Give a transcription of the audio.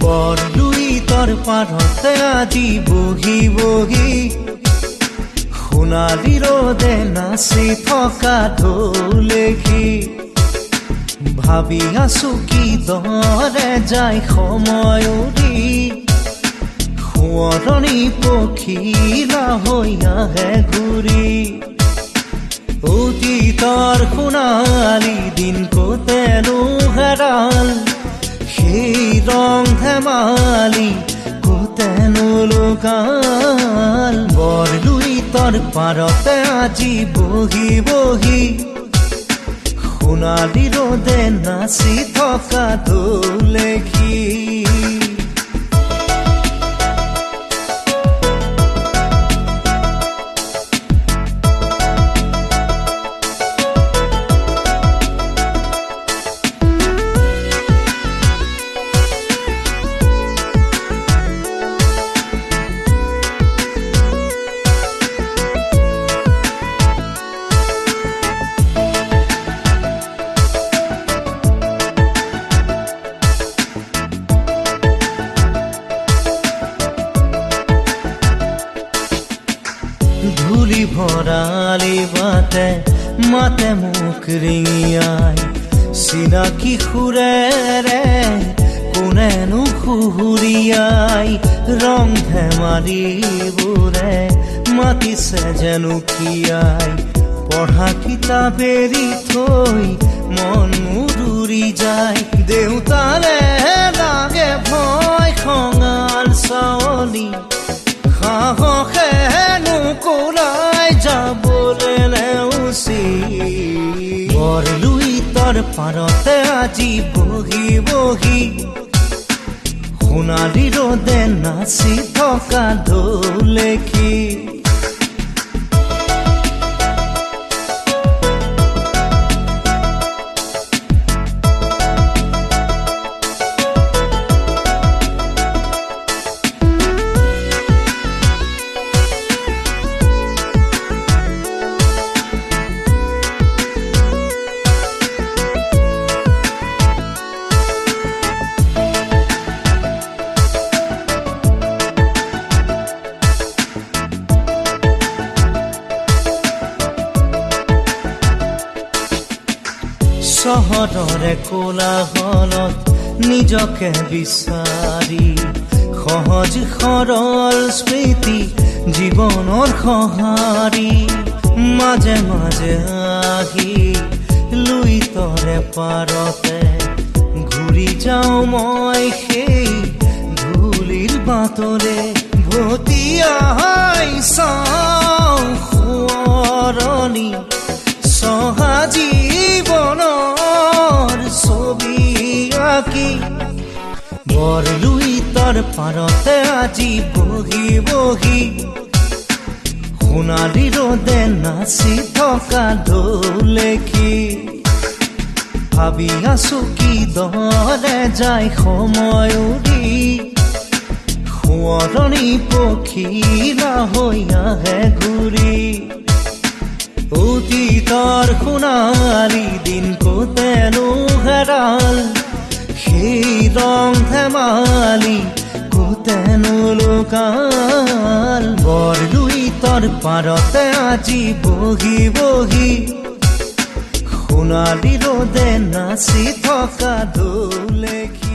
বৰলুইতৰ পাৰতে আজি বহি বহি সোণালী ৰ'দে নাচি থকা ঢোলেখি ভাবি আছো কি দৰে যায় সময় উৰি সোঁৱৰণি পখিলা হৈ আহে ঘূৰি অতীতৰ সোণালী দিন কতেনো হেৰাল সেই ৰং ধেমালি কতেনো লুকাল বৰলুইতৰ পাৰতে আজি বহি বহি সোণালী ৰ'দে নাচি থকা ঢোলেখি ধূলি ভৰালি বাটে মাতে মুখ ৰিঙিয়াই চিনাকি সুৰেৰে কোনেনো সুহুৰিয়াই ৰং ধেমালিবোৰে মাতিছে জেনুকিয়াই পঢ়া কিতাপ এৰি থৈ মন মোৰ উৰি যায় দেউতালে লাগে ভয় খঙাল চাৱনি সাহসেনো কোলাই যাবলে নেওচি বৰলুইতৰ পাৰতে আজি বহি বহি সোণালী ৰ'দে নাচি থকা ঢোলেখি চহৰৰে কোলাহলত নিজকে বিচাৰি সহজ সৰল স্মৃতি জীৱনৰ সঁহাৰি মাজে মাজে আহি লুইতৰে পাৰতে ঘূৰি যাওঁ মই সেই ধূলিৰ বাটৰে ভটিয়াই চাওঁ সোঁৱৰণি চহা জীৱনৰ ছবি আঁকি বৰলুইতৰ পাৰতে আজি বহি বহি সোণালী ৰ'দে নাচি থকা ঢোলেখি ভাবি আছো কি দৰে যায় সময় উৰি সোঁৱৰণি পখিলা হৈ আহে ঘূৰি অতীতৰ সোণালী দিন কতেনো হেৰাল সেই ৰং ধেমালি কতেনো লুকাল বৰলুইতৰ পাৰতে আজি বহি বহি সোণালী ৰ'দে নাচি থকা ঢোলেখি